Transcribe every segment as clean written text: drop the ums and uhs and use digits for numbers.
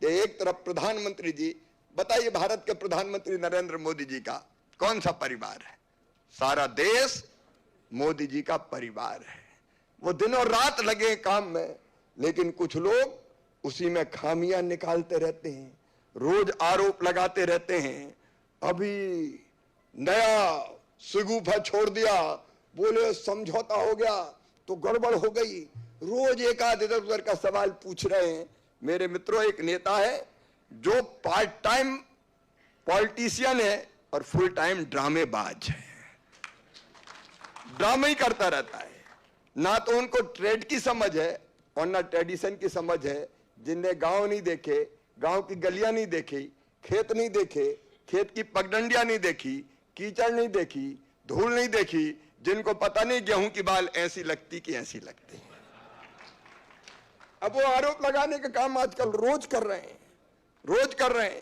कि एक तरफ प्रधानमंत्री जी, बताइए भारत के प्रधानमंत्री नरेंद्र मोदी जी का कौन सा परिवार है? सारा देश मोदी जी का परिवार है। वो दिनों रात लगे काम में, लेकिन कुछ लोग उसी में खामियां निकालते रहते हैं, रोज आरोप लगाते रहते हैं। अभी नया शगुफा छोड़ दिया, बोले समझौता हो गया तो गड़बड़ हो गई, रोज एक आध इधर उधर का सवाल पूछ रहे हैं। मेरे मित्रों, एक नेता है जो पार्ट टाइम पॉलिटिशियन है और फुल टाइम ड्रामेबाज है, ड्रामा ही करता रहता है। ना तो उनको ट्रेड की समझ है और ना ट्रेडिशन की समझ है। जिनने गांव नहीं देखे, गांव की गलियां नहीं देखी, खेत नहीं देखे, खेत की पगडंडियां नहीं देखी, कीचड़ नहीं देखी, धूल नहीं देखी, जिनको पता नहीं गेहूं की बाल ऐसी लगती कि ऐसी लगती। अब वो आरोप लगाने का काम आजकल रोज कर रहे हैं, रोज कर रहे हैं।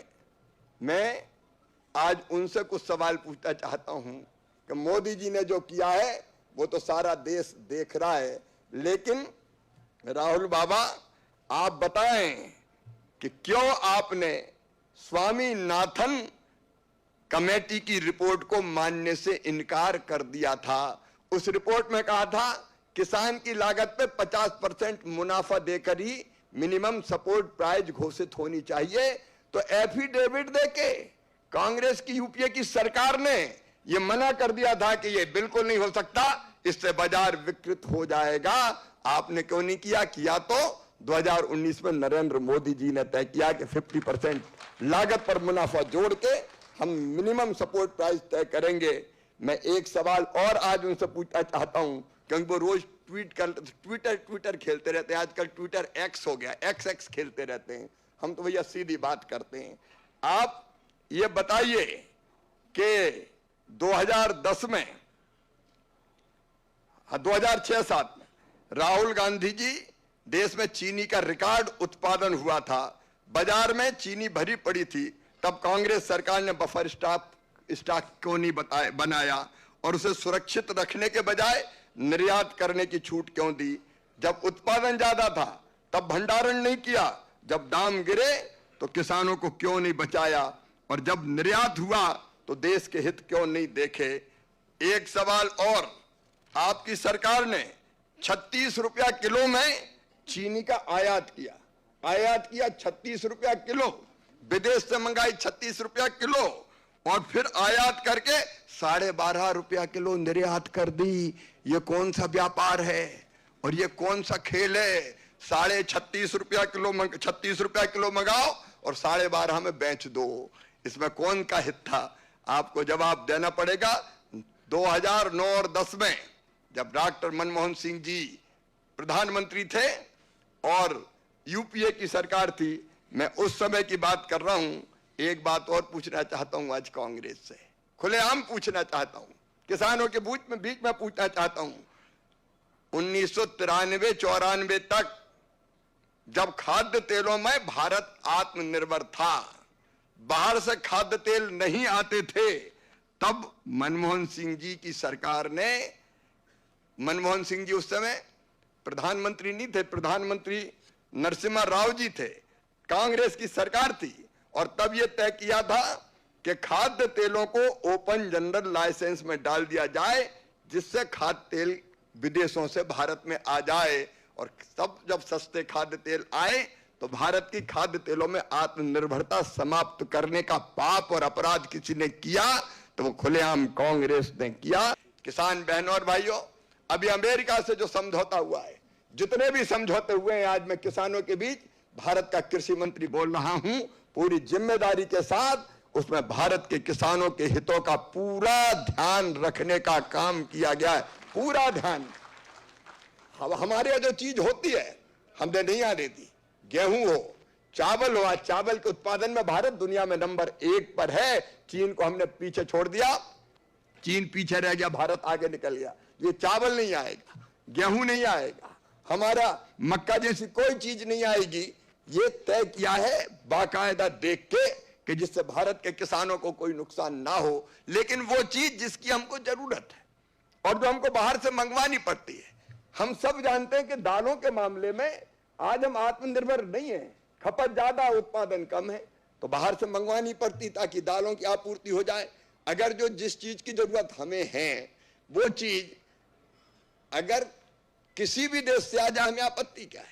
मैं आज उनसे कुछ सवाल पूछना चाहता हूं कि मोदी जी ने जो किया है वो तो सारा देश देख रहा है, लेकिन राहुल बाबा आप बताएं कि क्यों आपने स्वामीनाथन कमेटी की रिपोर्ट को मानने से इनकार कर दिया था? उस रिपोर्ट में कहा था किसान की लागत पे 50% मुनाफा देकर ही मिनिमम सपोर्ट प्राइस घोषित होनी चाहिए। तो एफिडेविट देके कांग्रेस की यूपीए की सरकार ने यह मना कर दिया था कि यह बिल्कुल नहीं हो सकता, इससे बाजार विकृत हो जाएगा। आपने क्यों नहीं किया? किया तो 2019 में नरेंद्र मोदी जी ने तय किया कि 50% लागत पर मुनाफा जोड़ के हम मिनिमम सपोर्ट प्राइस तय करेंगे। मैं एक सवाल और आज उनसे पूछना चाहता हूं, क्योंकि वो रोज ट्विटर खेलते रहते हैं। आजकल ट्विटर एक्स हो गया, एक्स खेलते रहते हैं। हम तो भैया सीधी बात करते हैं। आप ये बताइए कि 2010 में 2006-07 में राहुल गांधी जी देश में चीनी का रिकॉर्ड उत्पादन हुआ था, बाजार में चीनी भरी पड़ी थी, तब कांग्रेस सरकार ने बफर स्टॉक क्यों नहीं बनाया और उसे सुरक्षित रखने के बजाय निर्यात करने की छूट क्यों दी? जब उत्पादन ज्यादा था तब भंडारण नहीं किया, जब दाम गिरे तो किसानों को क्यों नहीं बचाया, और जब निर्यात हुआ तो देश के हित क्यों नहीं देखे? एक सवाल और, आपकी सरकार ने 36 रुपया किलो में चीनी का आयात किया 36 रुपया किलो, विदेश से मंगाई 36 रुपया किलो, और फिर आयात करके 12.5 रुपया किलो निर्यात कर दी। ये कौन सा व्यापार है और ये कौन सा खेल है? 36.5 रुपया किलो 36 रुपया किलो मंगाओ और 12.5 में बेच दो। इसमें कौन का हित था? आपको जवाब देना पड़ेगा। 2009 और 10 में जब डॉक्टर मनमोहन सिंह जी प्रधानमंत्री थे और यूपीए की सरकार थी, मैं उस समय की बात कर रहा हूं। एक बात और पूछना चाहता हूं आज कांग्रेस से, खुलेआम पूछना चाहता हूं, किसानों के बीच में पूछना चाहता हूं। 1993-94 तक जब खाद्य तेलों में भारत आत्मनिर्भर था, बाहर से खाद्य तेल नहीं आते थे, तब मनमोहन सिंह जी की सरकार ने, मनमोहन सिंह जी उस समय प्रधानमंत्री नहीं थे, प्रधानमंत्री नरसिम्हा राव जी थे, कांग्रेस की सरकार थी, और तब यह तय किया था कि खाद्य तेलों को ओपन जनरल लाइसेंस में डाल दिया जाए, जिससे खाद्य तेल विदेशों से भारत में आ जाए। और तब जब सस्ते खाद्य तेल आए तो भारत की खाद्य तेलों में आत्मनिर्भरता समाप्त करने का पाप और अपराध किसी ने किया तो वो खुलेआम कांग्रेस ने किया। किसान बहनों और भाइयों, अभी अमेरिका से जो समझौता हुआ है, जितने भी समझौते हुए हैं, आज मैं किसानों के बीच भारत का कृषि मंत्री बोल रहा हूं, पूरी जिम्मेदारी के साथ उसमें भारत के किसानों के हितों का पूरा ध्यान रखने का काम किया गया है, पूरा ध्यान। हमारे यहाँ जो चीज होती है हमने नहीं आने दी, गेहूं हो, चावल हो, आज चावल के उत्पादन में भारत दुनिया में नंबर 1 पर है। चीन को हमने पीछे छोड़ दिया, चीन पीछे रह गया, भारत आगे निकल गया। ये चावल नहीं आएगा, गेहूं नहीं आएगा, हमारा मक्का जैसी कोई चीज नहीं आएगी। ये तय किया है बाकायदा देख के कि जिससे भारत के किसानों को कोई नुकसान ना हो, लेकिन वो चीज जिसकी हमको जरूरत है और जो हमको बाहर से मंगवानी पड़ती है। हम सब जानते हैं कि दालों के मामले में आज हम आत्मनिर्भर नहीं है। खपत ज्यादा, उत्पादन कम है, तो बाहर से मंगवानी पड़ती ताकि दालों की आपूर्ति हो जाए। अगर जो जिस चीज की जरूरत हमें है वो चीज अगर किसी भी देश से आ जाए, हमें आपत्ति क्या है?